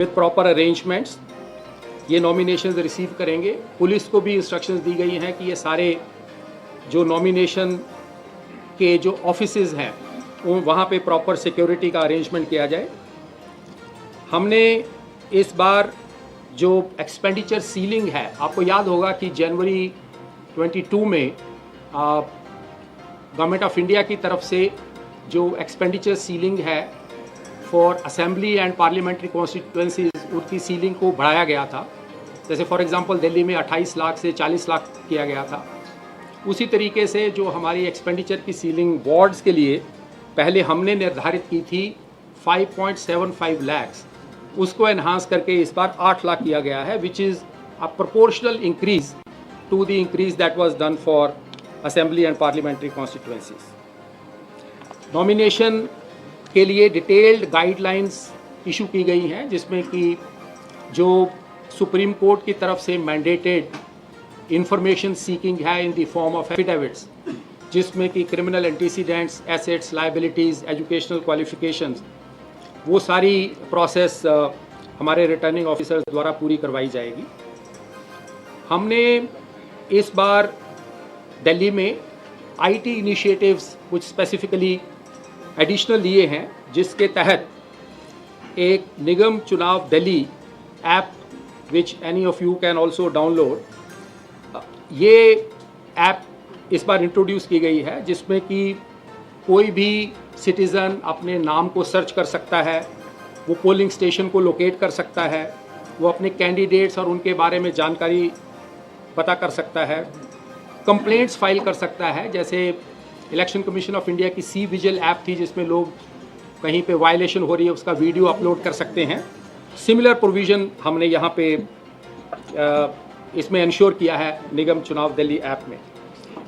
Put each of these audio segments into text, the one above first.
With proper arrangements ये nominations receive करेंगे। Police को भी इंस्ट्रक्शंस दी गई हैं कि ये सारे जो नॉमिनेशन के जो ऑफिसेज हैं वहाँ पे प्रॉपर सिक्योरिटी का अरेंजमेंट किया जाए। हमने इस बार जो एक्सपेंडिचर सीलिंग है, आपको याद होगा कि जनवरी 22 में गवर्नमेंट ऑफ इंडिया की तरफ से जो एक्सपेंडिचर सीलिंग है for assembly and parliamentary constituencies, उसकी सीलिंग को बढ़ाया गया था। जैसे फॉर एग्जांपल दिल्ली में 28 लाख से 40 लाख किया गया था। उसी तरीके से जो हमारी एक्सपेंडिचर की सीलिंग वार्ड्स के लिए पहले हमने निर्धारित की थी 5.75 लाख, उसको एनहांस करके इस बार 8 लाख किया गया है, which is a proportional increase to the increase that was done for assembly and parliamentary constituencies. Nomination के लिए डिटेल्ड गाइडलाइंस इशू की गई हैं, जिसमें कि जो सुप्रीम कोर्ट की तरफ से मैंडेटेड इंफॉर्मेशन सीकिंग है in the form of affidavits, जिसमें कि criminal antecedents, assets, liabilities, educational qualifications, वो सारी प्रोसेस हमारे रिटर्निंग ऑफिसर्स द्वारा पूरी करवाई जाएगी। हमने इस बार दिल्ली में आईटी इनिशिएटिव्स कुछ स्पेसिफिकली एडिशनल लिए हैं, जिसके तहत एक निगम चुनाव Delhi app which any of you can also download, ये ऐप इस बार इंट्रोड्यूस की गई है, जिसमें कि कोई भी सिटीज़न अपने नाम को सर्च कर सकता है, वो पोलिंग स्टेशन को लोकेट कर सकता है, वो अपने कैंडिडेट्स और उनके बारे में जानकारी पता कर सकता है, कंप्लेंट्स फाइल कर सकता है। जैसे इलेक्शन कमीशन ऑफ इंडिया की सी विजिल ऐप थी, जिसमें लोग कहीं पे वायलेशन हो रही है उसका वीडियो अपलोड कर सकते हैं। सिमिलर प्रोविज़न हमने यहाँ पे इसमें इंश्योर किया है निगम चुनाव दिल्ली ऐप में।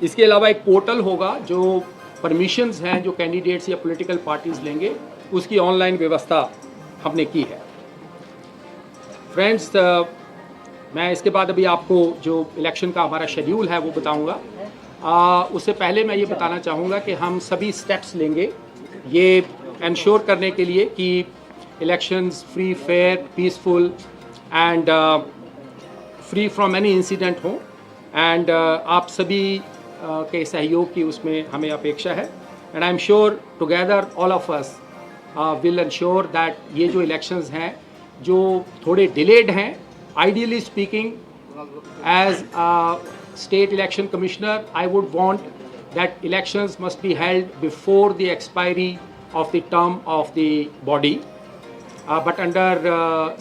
इसके अलावा एक पोर्टल होगा जो परमिशंस हैं जो कैंडिडेट्स या पॉलिटिकल पार्टीज़ लेंगे, उसकी ऑनलाइन व्यवस्था हमने की है। फ्रेंड्स, मैं इसके बाद अभी आपको जो इलेक्शन का हमारा शेड्यूल है वो बताऊंगा। उससे पहले मैं ये बताना चाहूँगा कि हम सभी स्टेप्स लेंगे ये इंश्योर करने के लिए कि elections free, fair, peaceful and free from any incident हो, एंड आप सभी के सहयोग की उसमें हमें अपेक्षा है। And I am sure together all of us will ensure that ये जो इलेक्शंस हैं जो थोड़े डिलेड हैं, ideally speaking, as a state election commissioner, I would want that elections must be held before the expiry of the term of the body. But under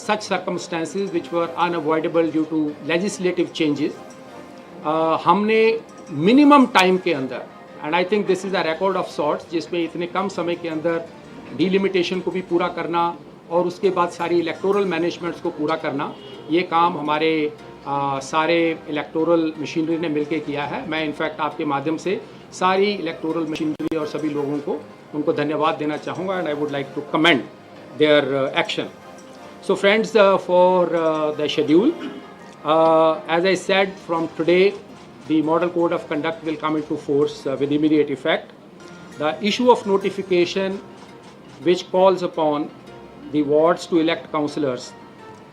such circumstances which were unavoidable due to legislative changes, हमने minimum time के अंदर, and I think this is a record of sorts, जिसमें इतने कम समय के अंदर delimitation को भी पूरा करना और उसके बाद सारी इलेक्टोरल मैनेजमेंट्स को पूरा करना, ये काम हमारे सारे इलेक्टोरल मशीनरी ने मिलकर किया है। मैं इनफैक्ट आपके माध्यम से सारी इलेक्टोरल मशीनरी और सभी लोगों को उनको धन्यवाद देना चाहूँगा, and I would like to commend their action. So friends, for the schedule, as I said, from today the model code of conduct will come into force with immediate effect. The issue of notification which calls upon the wards to elect councillors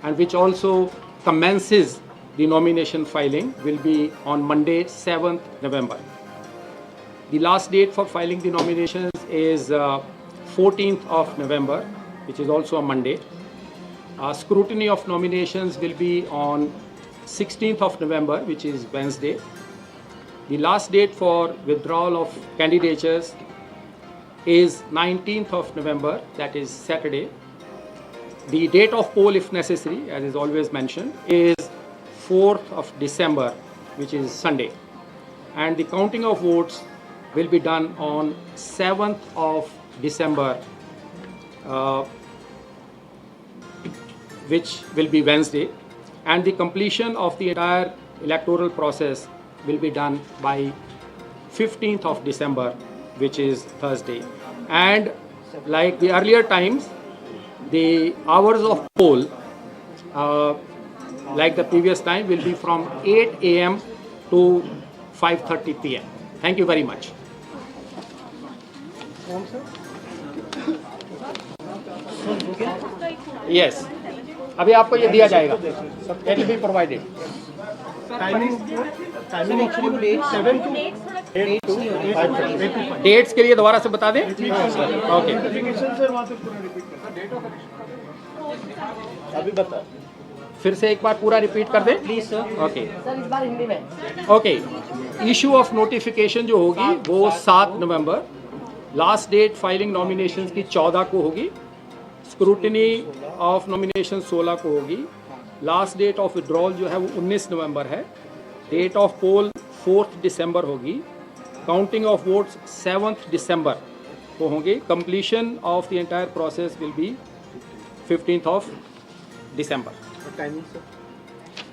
and which also commences the nomination filing will be on Monday, 7th November. The last date for filing the nominations is 14th of November, which is also a Monday. Scrutiny of nominations will be on 16th of November, which is Wednesday. The last date for withdrawal of candidatures is 19th of November, that is Saturday. The date of poll, if necessary, as is always mentioned, is 4th of December, which is Sunday. And the counting of votes will be done on 7th of December, which will be Wednesday. And the completion of the entire electoral process will be done by 15th of December, which is Thursday. And like the earlier times, the hours of poll, like the previous time, will be from 8 a.m. to 5:30 p.m. Thank you very much. Yes. अभी आपको ये दिया जाएगा, it will be provided. Dates के लिए दोबारा से बता दें। ओके, अभी बता, फिर से एक बार पूरा रिपीट कर दें प्लीज सर। ओके सर इस बार हिंदी में। ओके। इशू ऑफ नोटिफिकेशन जो होगी वो 7 नवंबर, लास्ट डेट फाइलिंग नॉमिनेशंस की 14 को होगी, स्क्रूटनी ऑफ नॉमिनेशन 16 को होगी, लास्ट डेट ऑफ विड्रॉल जो है वो 19 नवंबर है, डेट ऑफ पोल 4 दिसंबर होगी, काउंटिंग ऑफ वोट्स 7 दिसंबर को होंगे, completion of the entire process will be 15th of December. Timing sir,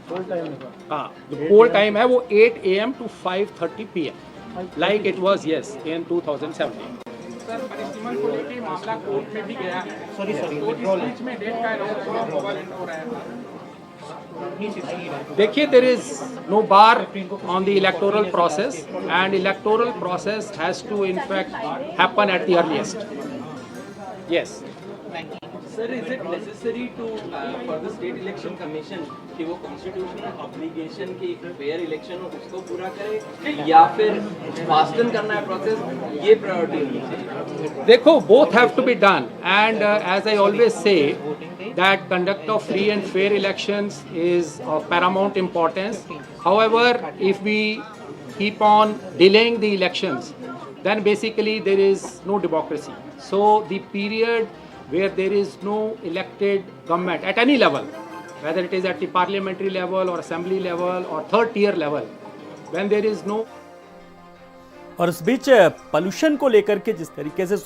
full time हाँ, जो पोल टाइम है वो 8 AM to 5:30 PM like it was yes in 2017। Sir परिसीमन को लेकर मामला कोर्ट में भी गया है। सॉरी कोर्ट इस बीच में डेट का अनाउंसमेंट हो रहा है। देखिए, there is no bar on the electoral process and electoral process has to in fact happen at the earliest. Yes Sir, is it necessary to for the state election commission कि वो constitutional obligation की एक fair election हो उसको पूरा करे या फिर fasten करना है process, ये priority होनी चाहिए? देखो, both have to be done and as I always say that conduct of free and fair elections is of paramount importance. However, if we keep on delaying the elections, then basically there is no democracy. So the period where there is no elected government at any level, whether it is at the parliamentary level or assembly level or third tier level, when there is no और इस बीच pollution को लेकर के जिस तरीके से